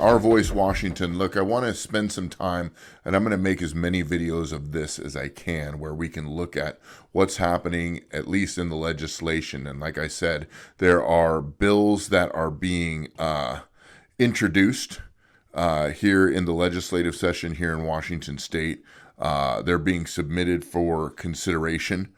Our Voice Washington. Look, I want to spend some time, and I'm going to make as many videos of this as I can, where we can look at what's happening, at least in the legislation. And like I said, there are bills that are being introduced here in the legislative session here in Washington State. They're being submitted for consideration.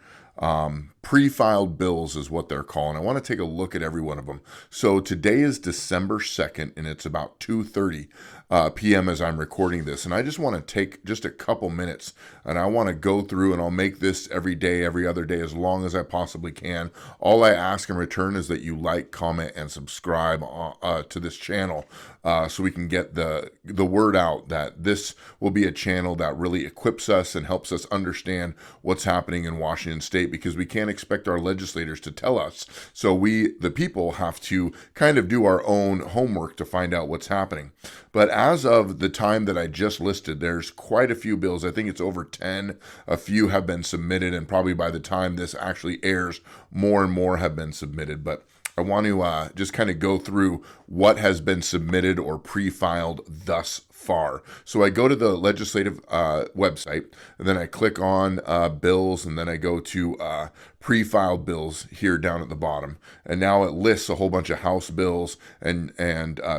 Pre-filed bills is what they're calling. I want to take a look at every one of them. So today is December 2nd, and it's about 2:30 p.m. as I'm recording this. And I just want to take just a couple minutes, and I want to go through, and I'll make this every day, every other day, as long as I possibly can. All I ask in return is that you like, comment, and subscribe to this channel so we can get the word out that this will be a channel that really equips us and helps us understand what's happening in Washington State, because we can't expect our legislators to tell us. So we, the people, have to kind of do our own homework to find out what's happening. But as of the time that I just listed, there's quite a few bills. I think it's over 10. A few have been submitted, and probably by the time this actually airs, more and more have been submitted. But I want to just kind of go through what has been submitted or pre-filed thus far. So I go to the legislative website, and then I click on bills, and then I go to pre-filed bills here down at the bottom. And now it lists a whole bunch of House bills and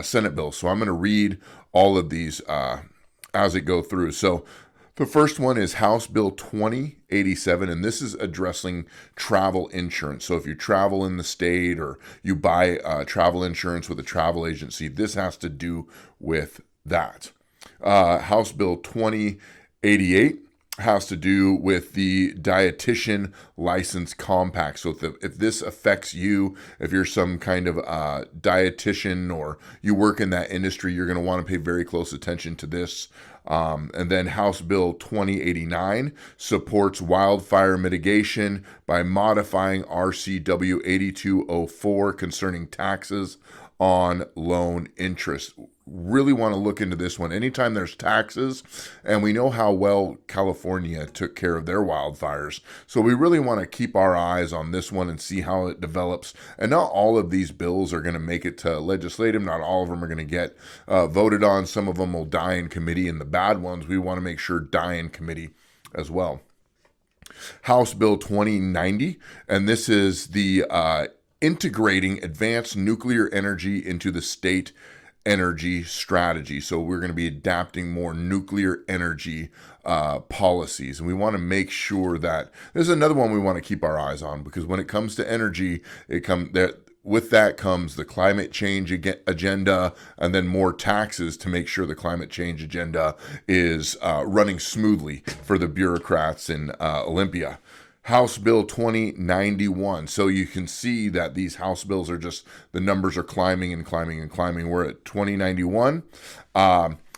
Senate bills. So I'm going to read all of these as it go through. So the first one is House Bill 2087, and this is addressing travel insurance. So if you travel in the state or you buy travel insurance with a travel agency, this has to do with that. House Bill 2088 has to do with the dietitian license compact. So if this affects you, if you're some kind of dietitian or you work in that industry, you're going to want to pay very close attention to this. And then House Bill 2089 supports wildfire mitigation by modifying RCW 8204 concerning taxes on loan interest. Really want to look into this one. Anytime there's taxes, and we know how well California took care of their wildfires, so we really want to keep our eyes on this one and see how it develops. And not all of these bills are going to make it to legislative. Not all of them are going to get voted on. Some of them will die in committee, and the bad ones we want to make sure die in committee as well. House Bill 2090, and this is the integrating advanced nuclear energy into the state energy strategy. So we're going to be adapting more nuclear energy policies, and we want to make sure that this is another one we want to keep our eyes on, because when it comes to energy, with that comes the climate change agenda, and then more taxes to make sure the climate change agenda is running smoothly for the bureaucrats in Olympia. House Bill 2091. So you can see that these House bills are just, the numbers are climbing and climbing and climbing. We're at 2091.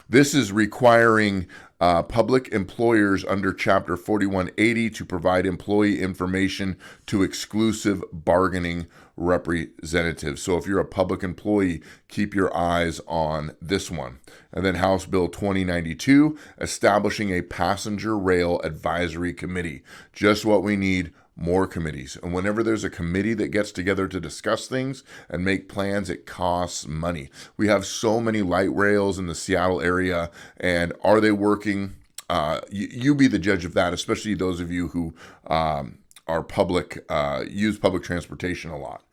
This is requiring public employers under Chapter 4180 to provide employee information to exclusive bargaining representatives. So if you're a public employee, keep your eyes on this one. And then House Bill 2092, establishing a passenger rail advisory committee. Just what we need. More committees. And whenever there's a committee that gets together to discuss things and make plans, it costs money. We have so many light rails in the Seattle area, and are they working? You be the judge of that, especially those of you who are public, use public transportation a lot.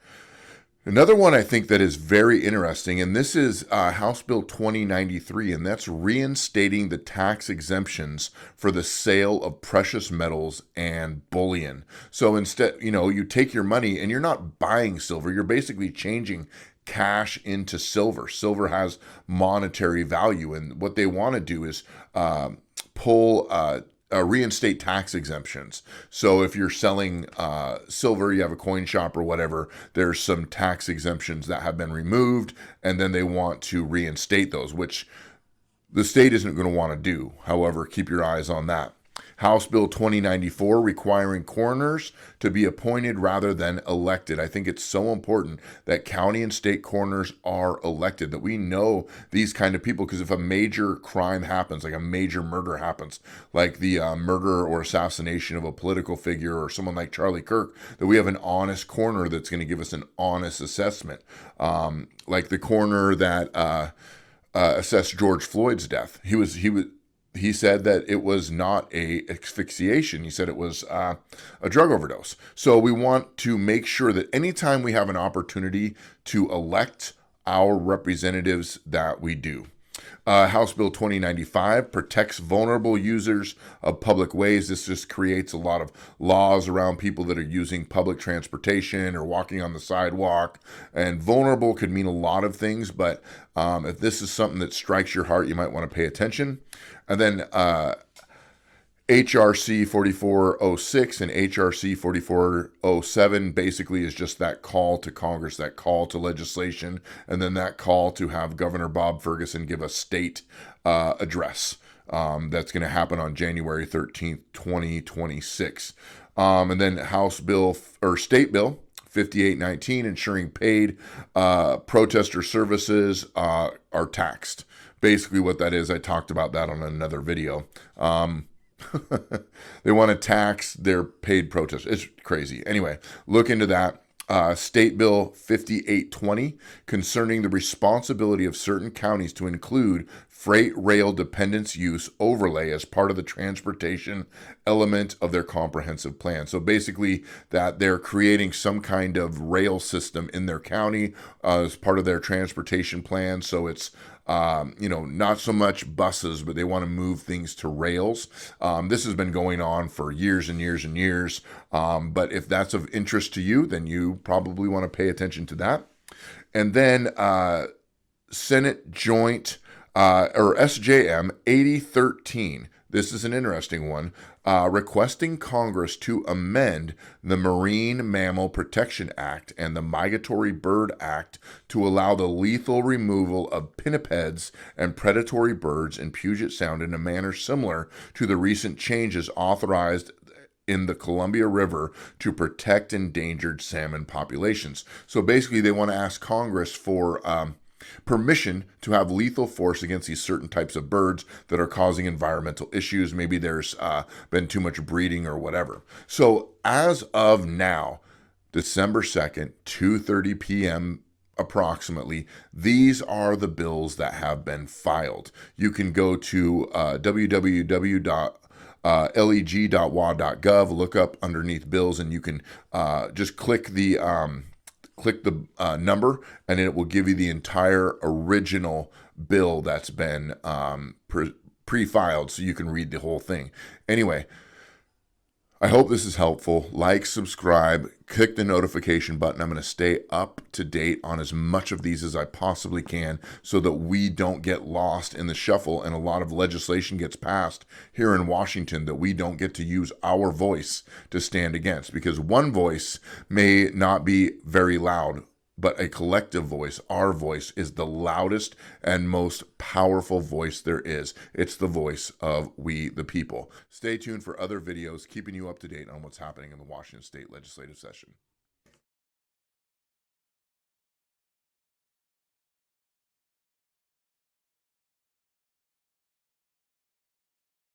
Another one I think that is very interesting, and this is House Bill 2093, and that's reinstating the tax exemptions for the sale of precious metals and bullion. So instead, you take your money and you're not buying silver, you're basically changing cash into silver. Silver has monetary value, and what they want to do is reinstate tax exemptions. So if you're selling silver, you have a coin shop or whatever, there's some tax exemptions that have been removed, and then they want to reinstate those, which the state isn't going to want to do. However, keep your eyes on that. House Bill 2094, requiring coroners to be appointed rather than elected. I think it's so important that county and state coroners are elected, that we know these kind of people, because if a major crime happens, like a major murder happens, like the murder or assassination of a political figure or someone like Charlie Kirk, that we have an honest coroner that's going to give us an honest assessment. Like the coroner that assess George Floyd's death. He said that it was not a asphyxiation. He said it was a drug overdose. So we want to make sure that anytime we have an opportunity to elect our representatives, that we do. House Bill 2095 protects vulnerable users of public ways. This just creates a lot of laws around people that are using public transportation or walking on the sidewalk. And vulnerable could mean a lot of things, but if this is something that strikes your heart, you might want to pay attention. And then HRC 4406 and HRC 4407 basically is just that call to Congress, that call to legislation, and then that call to have Governor Bob Ferguson give a state address. That's going to happen on January 13th, 2026. And then State Bill 5819, ensuring paid protester services are taxed. Basically what that is, I talked about that on another video. They want to tax their paid protest. It's crazy. Anyway, look into that. State Bill 5820, concerning the responsibility of certain counties to include freight rail dependence use overlay as part of the transportation element of their comprehensive plan. So basically that they're creating some kind of rail system in their county as part of their transportation plan. So it's not so much buses, but they want to move things to rails. This has been going on for years and years and years. But if that's of interest to you, then you probably want to pay attention to that. And then Senate Joint or SJM 8013. This is an interesting one. Requesting Congress to amend the Marine Mammal Protection Act and the Migratory Bird Act to allow the lethal removal of pinnipeds and predatory birds in Puget Sound in a manner similar to the recent changes authorized in the Columbia River to protect endangered salmon populations. So basically, they want to ask Congress for permission to have lethal force against these certain types of birds that are causing environmental issues. Maybe there's been too much breeding or whatever. So as of now, December 2nd, 2:30 p.m. approximately, these are the bills that have been filed. You can go to www.leg.wa.gov, look up underneath bills, and you can just click the number, and it will give you the entire original bill that's been pre-filed, so you can read the whole thing. Anyway, I hope this is helpful. Like, subscribe, click the notification button. I'm going to stay up to date on as much of these as I possibly can so that we don't get lost in the shuffle and a lot of legislation gets passed here in Washington that we don't get to use our voice to stand against, because one voice may not be very loud, but a collective voice, our voice, is the loudest and most powerful voice there is. It's the voice of we, the people. Stay tuned for other videos keeping you up to date on what's happening in the Washington State legislative session.